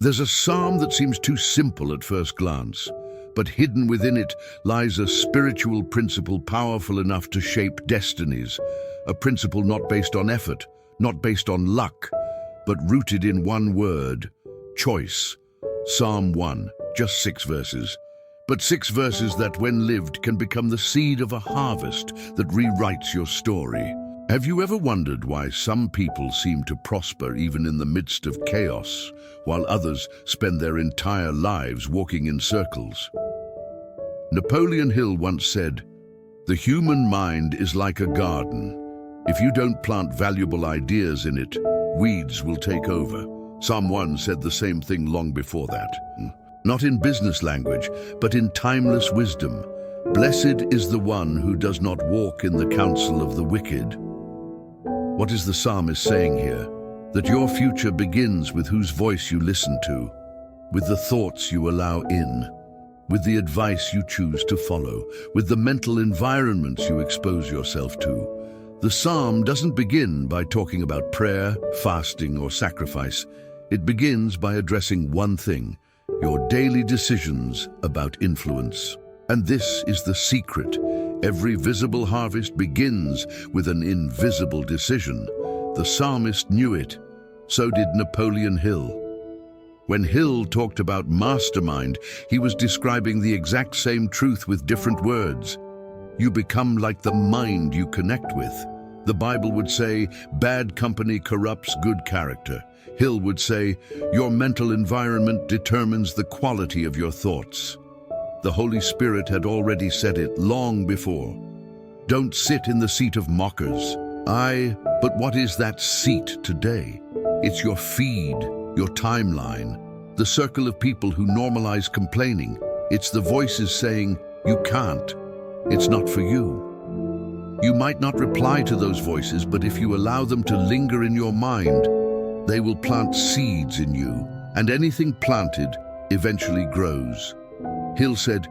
There's a psalm that seems too simple at first glance, but hidden within it lies a spiritual principle powerful enough to shape destinies, a principle not based on effort, not based on luck, but rooted in one word: choice. Psalm 1, just 6 verses. But 6 verses that, when lived, can become the seed of a harvest that rewrites your story. Have you ever wondered why some people seem to prosper even in the midst of chaos, while others spend their entire lives walking in circles? Napoleon Hill once said, "The human mind is like a garden. If you don't plant valuable ideas in it, weeds will take over." Someone said the same thing long before that. Not in business language, but in timeless wisdom. Blessed is the one who does not walk in the counsel of the wicked. What is the psalmist saying here? That your future begins with whose voice you listen to, with the thoughts you allow in, with the advice you choose to follow, with the mental environments you expose yourself to. The psalm doesn't begin by talking about prayer, fasting, or sacrifice. It begins by addressing one thing: your daily decisions about influence. And this is the secret. Every visible harvest begins with an invisible decision. The psalmist knew it. So did Napoleon Hill. When Hill talked about mastermind, he was describing the exact same truth with different words. You become like the mind you connect with. The Bible would say, bad company corrupts good character. Hill would say, your mental environment determines the quality of your thoughts. The Holy Spirit had already said it long before. Don't sit in the seat of mockers. But what is that seat today? It's your feed, your timeline, the circle of people who normalize complaining. It's the voices saying, you can't. It's not for you. You might not reply to those voices, but if you allow them to linger in your mind, they will plant seeds in you, and anything planted eventually grows. Hill said,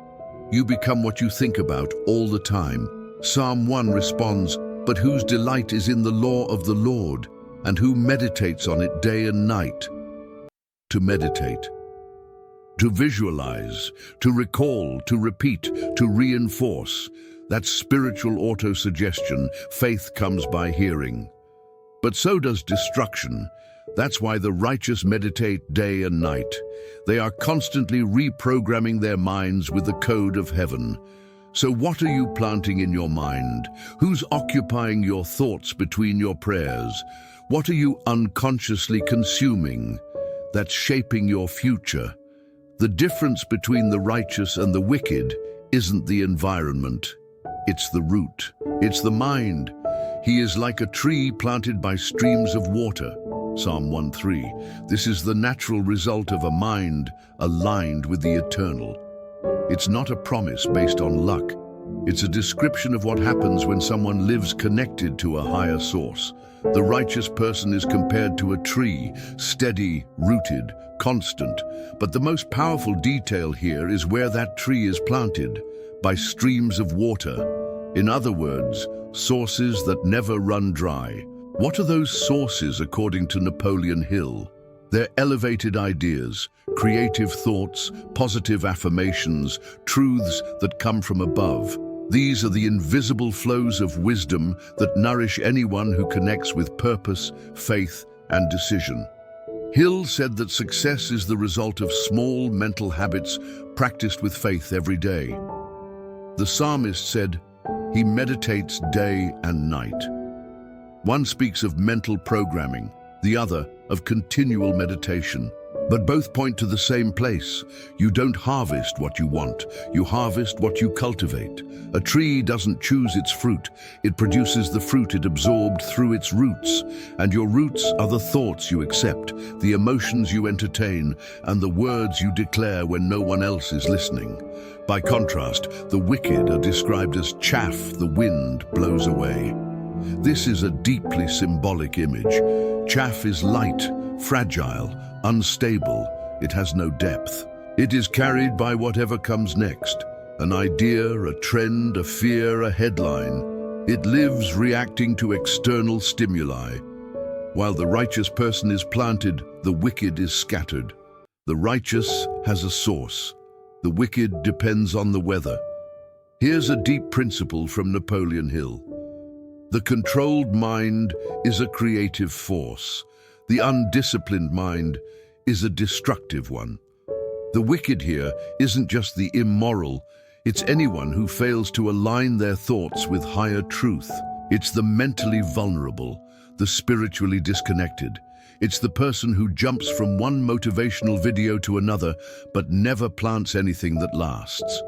you become what you think about all the time. Psalm 1 responds, but whose delight is in the law of the Lord, and who meditates on it day and night. To meditate, to visualize, to recall, to repeat, to reinforce. That's spiritual autosuggestion. Faith comes by hearing. But so does destruction. That's why the righteous meditate day and night. They are constantly reprogramming their minds with the code of heaven. So what are you planting in your mind? Who's occupying your thoughts between your prayers? What are you unconsciously consuming that's shaping your future? The difference between the righteous and the wicked isn't the environment. It's the root. It's the mind. He is like a tree planted by streams of water. Psalm 1:3. This is the natural result of a mind aligned with the eternal. It's not a promise based on luck. It's a description of what happens when someone lives connected to a higher source. The righteous person is compared to a tree, steady, rooted, constant. But the most powerful detail here is where that tree is planted, by streams of water. In other words, sources that never run dry. What are those sources according to Napoleon Hill? They're elevated ideas, creative thoughts, positive affirmations, truths that come from above. These are the invisible flows of wisdom that nourish anyone who connects with purpose, faith, and decision. Hill said that success is the result of small mental habits practiced with faith every day. The psalmist said, he meditates day and night. One speaks of mental programming, the other of continual meditation. But both point to the same place. You don't harvest what you want, you harvest what you cultivate. A tree doesn't choose its fruit, it produces the fruit it absorbed through its roots. And your roots are the thoughts you accept, the emotions you entertain, and the words you declare when no one else is listening. By contrast, the wicked are described as chaff the wind blows away. This is a deeply symbolic image. Chaff is light, fragile, unstable. It has no depth. It is carried by whatever comes next. An idea, a trend, a fear, a headline. It lives reacting to external stimuli. While the righteous person is planted, the wicked is scattered. The righteous has a source. The wicked depends on the weather. Here's a deep principle from Napoleon Hill. The controlled mind is a creative force. The undisciplined mind is a destructive one. The wicked here isn't just the immoral, it's anyone who fails to align their thoughts with higher truth. It's the mentally vulnerable, the spiritually disconnected. It's the person who jumps from one motivational video to another, but never plants anything that lasts.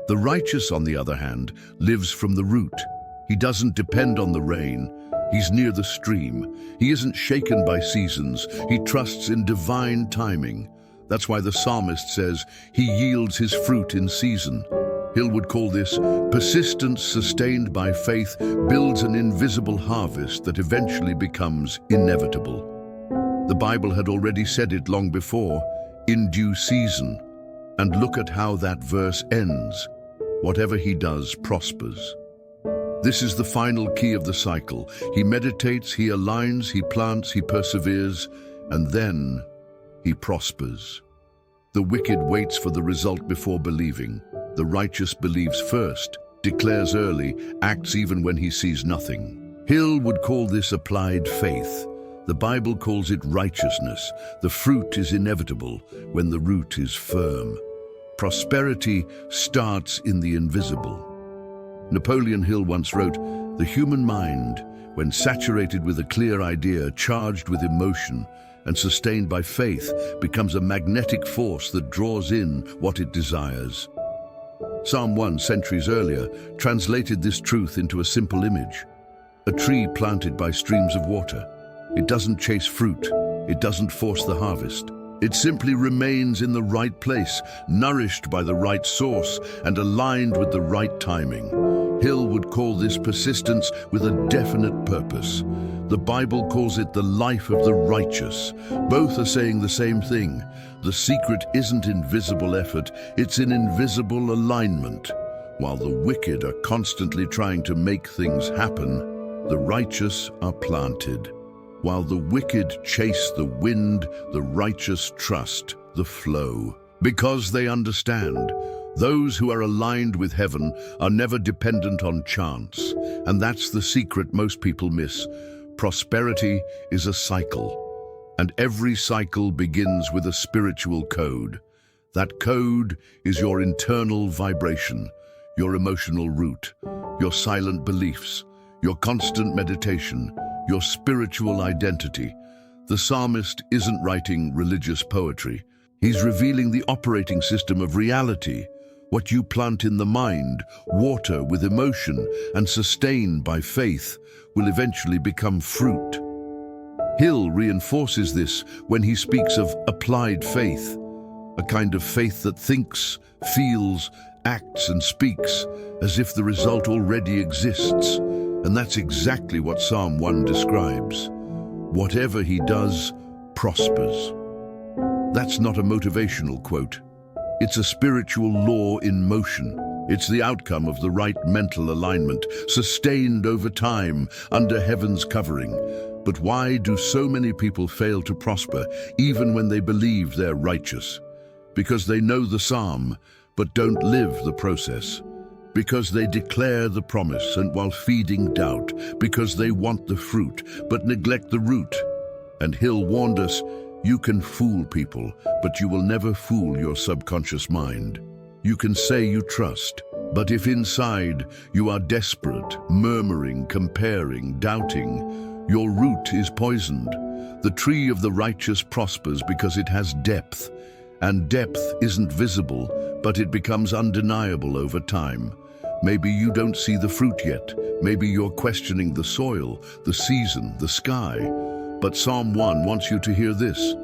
The righteous, on the other hand, lives from the root. He doesn't depend on the rain. He's near the stream. He isn't shaken by seasons. He trusts in divine timing. That's why the psalmist says he yields his fruit in season. Hill would call this persistence sustained by faith builds an invisible harvest that eventually becomes inevitable. The Bible had already said it long before, in due season. And look at how that verse ends. Whatever he does prospers. This is the final key of the cycle. He meditates, he aligns, he plants, he perseveres, and then he prospers. The wicked waits for the result before believing. The righteous believes first, declares early, acts even when he sees nothing. Hill would call this applied faith. The Bible calls it righteousness. The fruit is inevitable when the root is firm. Prosperity starts in the invisible. Napoleon Hill once wrote, "The human mind, when saturated with a clear idea, charged with emotion, and sustained by faith, becomes a magnetic force that draws in what it desires." Psalm 1, centuries earlier, translated this truth into a simple image. A tree planted by streams of water. It doesn't chase fruit. It doesn't force the harvest. It simply remains in the right place, nourished by the right source and aligned with the right timing. Hill would call this persistence with a definite purpose. The Bible calls it the life of the righteous. Both are saying the same thing. The secret isn't invisible effort, it's in invisible alignment. While the wicked are constantly trying to make things happen, the righteous are planted. While the wicked chase the wind, the righteous trust the flow. Because they understand, those who are aligned with heaven are never dependent on chance. And that's the secret most people miss. Prosperity is a cycle. And every cycle begins with a spiritual code. That code is your internal vibration, your emotional root, your silent beliefs, your constant meditation, your spiritual identity. The psalmist isn't writing religious poetry. He's revealing the operating system of reality. What you plant in the mind, water with emotion, and sustain by faith will eventually become fruit. Hill reinforces this when he speaks of applied faith, a kind of faith that thinks, feels, acts, and speaks as if the result already exists. And that's exactly what Psalm 1 describes. Whatever he does, prospers. That's not a motivational quote. It's a spiritual law in motion. It's the outcome of the right mental alignment, sustained over time under heaven's covering. But why do so many people fail to prosper, even when they believe they're righteous? Because they know the psalm, but don't live the process. Because they declare the promise and while feeding doubt, because they want the fruit, but neglect the root. And Hill warned us, you can fool people, but you will never fool your subconscious mind. You can say you trust, but if inside you are desperate, murmuring, comparing, doubting, your root is poisoned. The tree of the righteous prospers because it has depth, and depth isn't visible, but it becomes undeniable over time. Maybe you don't see the fruit yet. Maybe you're questioning the soil, the season, the sky. But Psalm 1 wants you to hear this.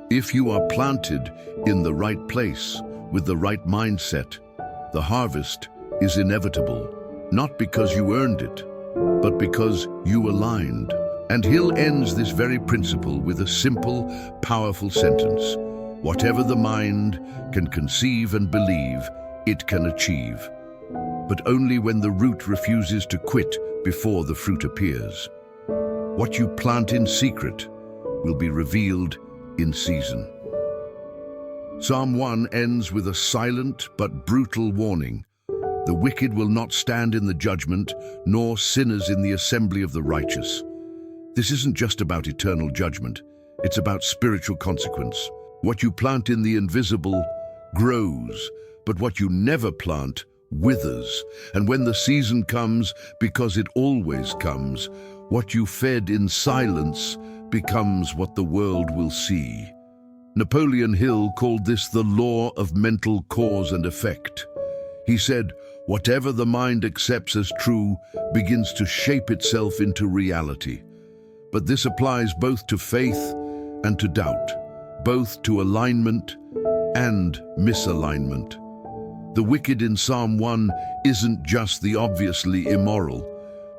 If you are planted in the right place, with the right mindset, the harvest is inevitable. Not because you earned it, but because you aligned. And Hill ends this very principle with a simple, powerful sentence. Whatever the mind can conceive and believe, it can achieve. But only when the root refuses to quit before the fruit appears. What you plant in secret will be revealed in season. Psalm 1 ends with a silent but brutal warning. The wicked will not stand in the judgment, nor sinners in the assembly of the righteous. This isn't just about eternal judgment, it's about spiritual consequence. What you plant in the invisible grows, but what you never plant withers. And when the season comes, because it always comes, what you fed in silence becomes what the world will see. Napoleon Hill called this the law of mental cause and effect. He said, whatever the mind accepts as true begins to shape itself into reality. But this applies both to faith and to doubt, both to alignment and misalignment. The wicked in Psalm 1 isn't just the obviously immoral.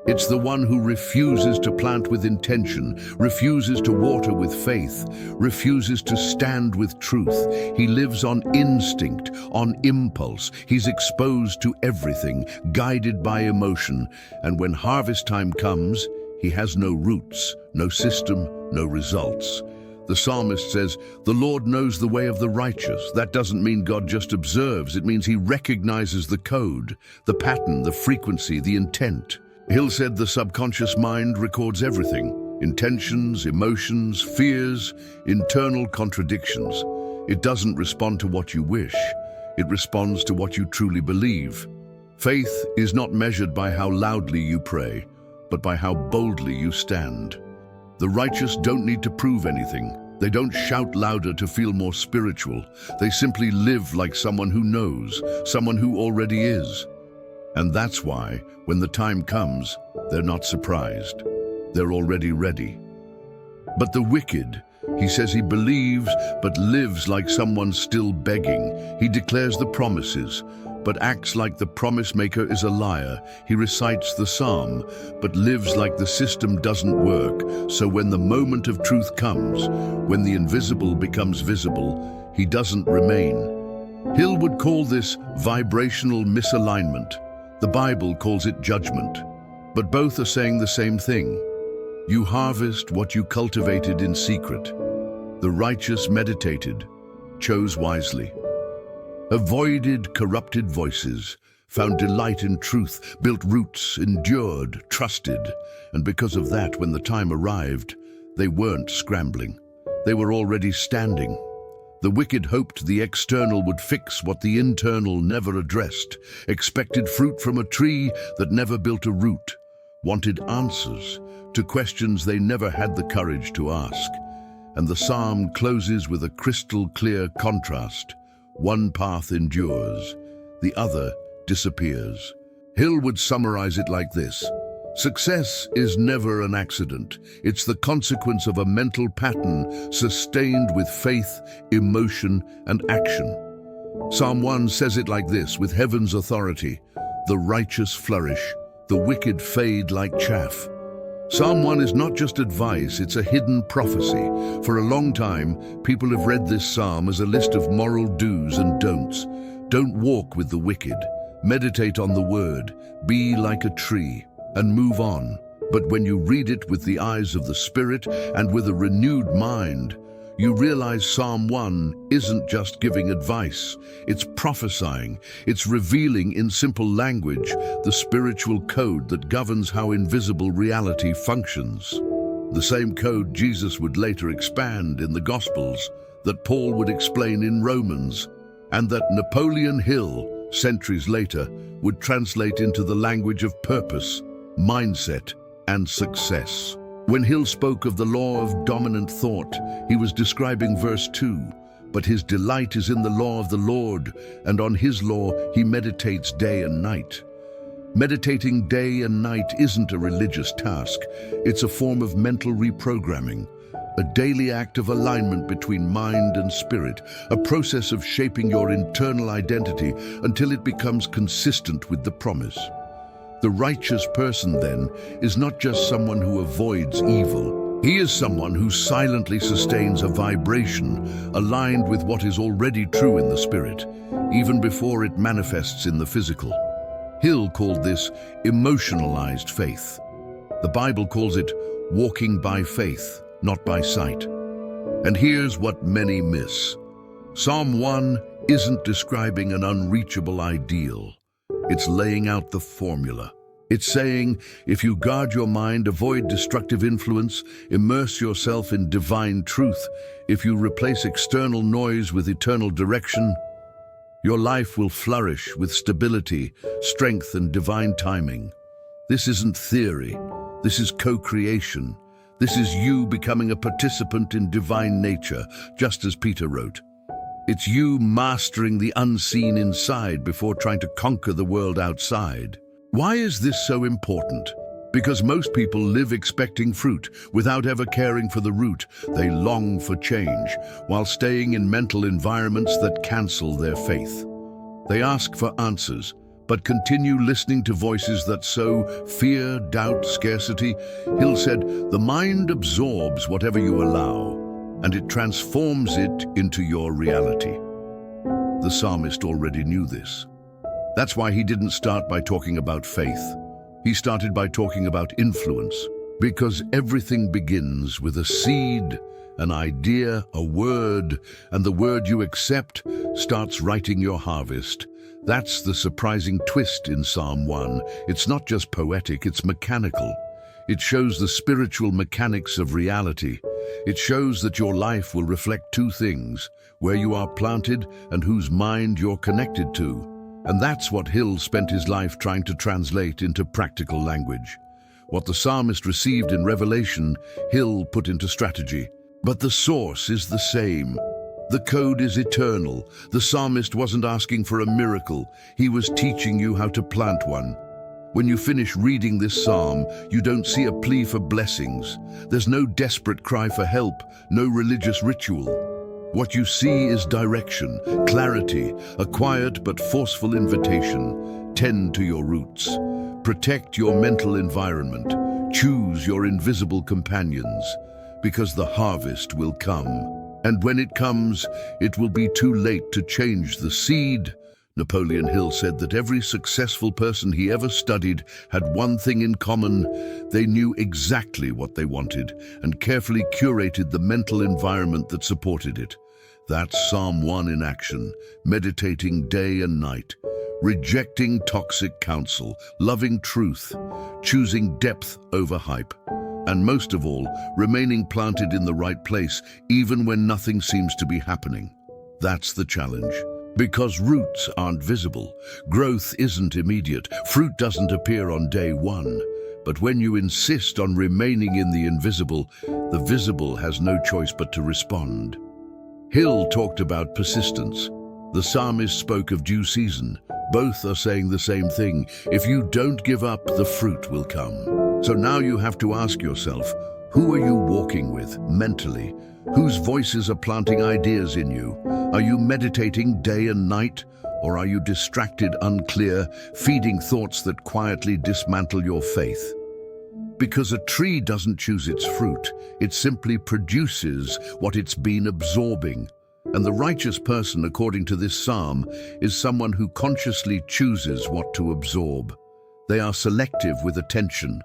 It's the one who refuses to plant with intention, refuses to water with faith, refuses to stand with truth. He lives on instinct, on impulse. He's exposed to everything, guided by emotion. And when harvest time comes, he has no roots, no system, no results. The psalmist says, the Lord knows the way of the righteous. That doesn't mean God just observes. It means he recognizes the code, the pattern, the frequency, the intent. Hill said the subconscious mind records everything: intentions, emotions, fears, internal contradictions. It doesn't respond to what you wish. It responds to what you truly believe. Faith is not measured by how loudly you pray, but by how boldly you stand. The righteous don't need to prove anything. They don't shout louder to feel more spiritual. They simply live like someone who knows, someone who already is. And that's why, when the time comes, they're not surprised. They're already ready. But the wicked, he says he believes but lives like someone still begging. He declares the promises, but acts like the promise maker is a liar. He recites the psalm, but lives like the system doesn't work. So when the moment of truth comes, when the invisible becomes visible, he doesn't remain. Hill would call this vibrational misalignment. The Bible calls it judgment. But both are saying the same thing. You harvest what you cultivated in secret. The righteous meditated, chose wisely, avoided corrupted voices, found delight in truth, built roots, endured, trusted. And because of that, when the time arrived, they weren't scrambling. They were already standing. The wicked hoped the external would fix what the internal never addressed, expected fruit from a tree that never built a root, wanted answers to questions they never had the courage to ask. And the psalm closes with a crystal clear contrast. One path endures, the other disappears. Hill would summarize it like this: success is never an accident. It's the consequence of a mental pattern sustained with faith, emotion, and action. Psalm 1 says it like this, with heaven's authority: the righteous flourish, the wicked fade like chaff. Psalm 1 is not just advice, it's a hidden prophecy. For a long time, people have read this psalm as a list of moral do's and don'ts. Don't walk with the wicked. Meditate on the word. Be like a tree. And move on. But when you read it with the eyes of the Spirit and with a renewed mind, you realize Psalm 1 isn't just giving advice. It's prophesying. It's revealing in simple language the spiritual code that governs how invisible reality functions. The same code Jesus would later expand in the Gospels, that Paul would explain in Romans, and that Napoleon Hill, centuries later, would translate into the language of purpose, mindset, and success. When Hill spoke of the law of dominant thought, he was describing verse 2. But his delight is in the law of the Lord, and on his law he meditates day and night. Meditating day and night isn't a religious task. It's a form of mental reprogramming, a daily act of alignment between mind and spirit, a process of shaping your internal identity until it becomes consistent with the promise. The righteous person, then, is not just someone who avoids evil. He is someone who silently sustains a vibration aligned with what is already true in the spirit, even before it manifests in the physical. Hill called this emotionalized faith. The Bible calls it walking by faith, not by sight. And here's what many miss. Psalm 1 isn't describing an unreachable ideal. It's laying out the formula. It's saying, if you guard your mind, avoid destructive influence, immerse yourself in divine truth, if you replace external noise with eternal direction, your life will flourish with stability, strength, and divine timing. This isn't theory. This is co-creation. This is you becoming a participant in divine nature, just as Peter wrote. It's you mastering the unseen inside before trying to conquer the world outside. Why is this so important? Because most people live expecting fruit without ever caring for the root. They long for change while staying in mental environments that cancel their faith. They ask for answers, but continue listening to voices that sow fear, doubt, scarcity. Hill said, the mind absorbs whatever you allow, and it transforms it into your reality. The psalmist already knew this. That's why he didn't start by talking about faith. He started by talking about influence, because everything begins with a seed, an idea, a word, and the word you accept starts writing your harvest. That's the surprising twist in Psalm 1. It's not just poetic, it's mechanical. It shows the spiritual mechanics of reality. It shows that your life will reflect two things: where you are planted and whose mind you're connected to. And that's what Hill spent his life trying to translate into practical language. What the psalmist received in revelation, Hill put into strategy. But the source is the same. The code is eternal. The psalmist wasn't asking for a miracle. He was teaching you how to plant one. When you finish reading this psalm, you don't see a plea for blessings. There's no desperate cry for help, no religious ritual. What you see is direction, clarity, a quiet but forceful invitation. Tend to your roots. Protect your mental environment. Choose your invisible companions, because the harvest will come. And when it comes, it will be too late to change the seed. Napoleon Hill said that every successful person he ever studied had one thing in common: they knew exactly what they wanted and carefully curated the mental environment that supported it. That's Psalm 1 in action, meditating day and night, rejecting toxic counsel, loving truth, choosing depth over hype, and most of all, remaining planted in the right place even when nothing seems to be happening. That's the challenge. Because roots aren't visible, growth isn't immediate, fruit doesn't appear on day one. But when you insist on remaining in the invisible, the visible has no choice but to respond. Hill talked about persistence. The psalmist spoke of due season. Both are saying the same thing. If you don't give up, the fruit will come. So now you have to ask yourself, who are you walking with mentally? Whose voices are planting ideas in you? Are you meditating day and night? Or are you distracted, unclear, feeding thoughts that quietly dismantle your faith? Because a tree doesn't choose its fruit, it simply produces what it's been absorbing. And the righteous person, according to this psalm, is someone who consciously chooses what to absorb. They are selective with attention,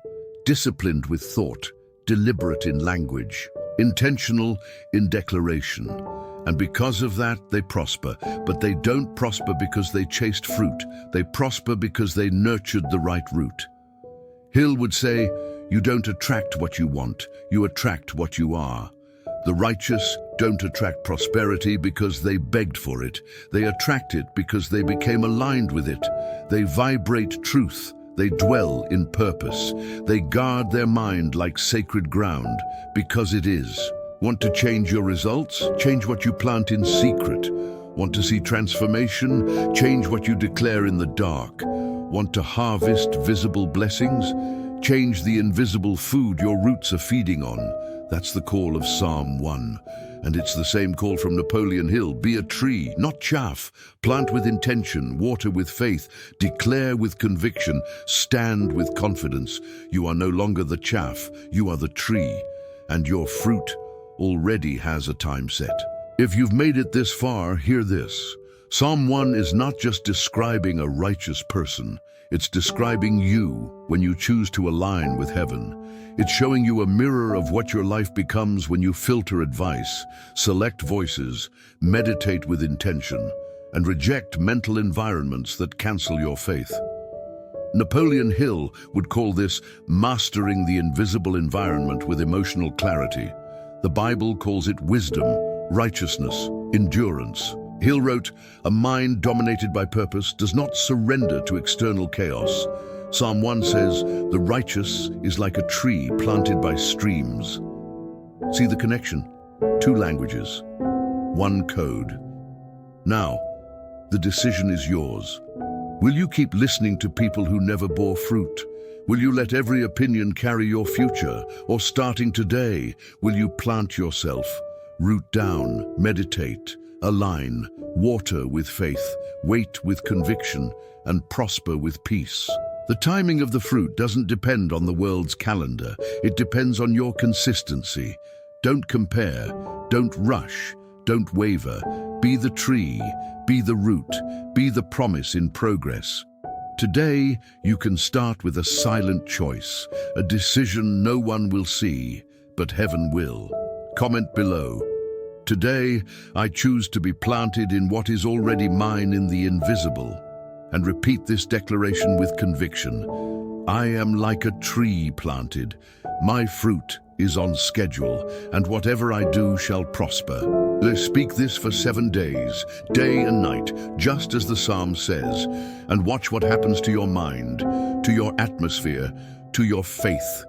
disciplined with thought, deliberate in language, intentional in declaration. And because of that, they prosper. But they don't prosper because they chased fruit. They prosper because they nurtured the right root. Hill would say, you don't attract what you want, you attract what you are. The righteous don't attract prosperity because they begged for it. They attract it because they became aligned with it. They vibrate truth. They dwell in purpose. They guard their mind like sacred ground, because it is. Want to change your results? Change what you plant in secret. Want to see transformation? Change what you declare in the dark. Want to harvest visible blessings? Change the invisible food your roots are feeding on. That's the call of Psalm 1. And it's the same call from Napoleon Hill. Be a tree, not chaff. Plant with intention, water with faith, declare with conviction, stand with confidence. You are no longer the chaff, you are the tree. And your fruit already has a time set. If you've made it this far, hear this. Psalm 1 is not just describing a righteous person. It's describing you when you choose to align with heaven. It's showing you a mirror of what your life becomes when you filter advice, select voices, meditate with intention, and reject mental environments that cancel your faith. Napoleon Hill would call this mastering the invisible environment with emotional clarity. The Bible calls it wisdom, righteousness, endurance. Hill wrote, "A mind dominated by purpose does not surrender to external chaos." Psalm 1 says, "The righteous is like a tree planted by streams." See the connection? 2 languages, 1 code. Now, the decision is yours. Will you keep listening to people who never bore fruit? Will you let every opinion carry your future? Or starting today, will you plant yourself, root down, meditate, align, water with faith, wait with conviction, and prosper with peace? The timing of the fruit doesn't depend on the world's calendar. It depends on your consistency. Don't compare, don't rush, don't waver. Be the tree, be the root, be the promise in progress. Today, you can start with a silent choice, a decision no one will see, but heaven will. Comment below. Today, I choose to be planted in what is already mine in the invisible. And repeat this declaration with conviction. I am like a tree planted. My fruit is on schedule, and whatever I do shall prosper. Let's speak this for 7 days, day and night, just as the Psalm says, and watch what happens to your mind, to your atmosphere, to your faith.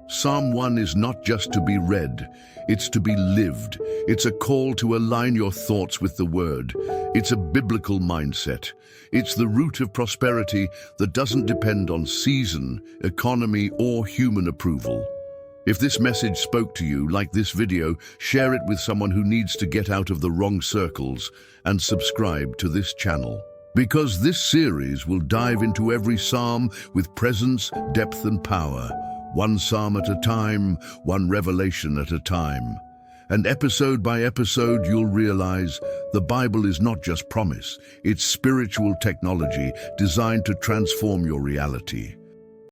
Psalm 1 is not just to be read, it's to be lived. It's a call to align your thoughts with the Word. It's a biblical mindset. It's the root of prosperity that doesn't depend on season, economy, or human approval. If this message spoke to you, like this video, share it with someone who needs to get out of the wrong circles, and subscribe to this channel. Because this series will dive into every psalm with presence, depth, and power. One psalm at a time, one revelation at a time. And episode by episode, you'll realize the Bible is not just promise, it's spiritual technology designed to transform your reality.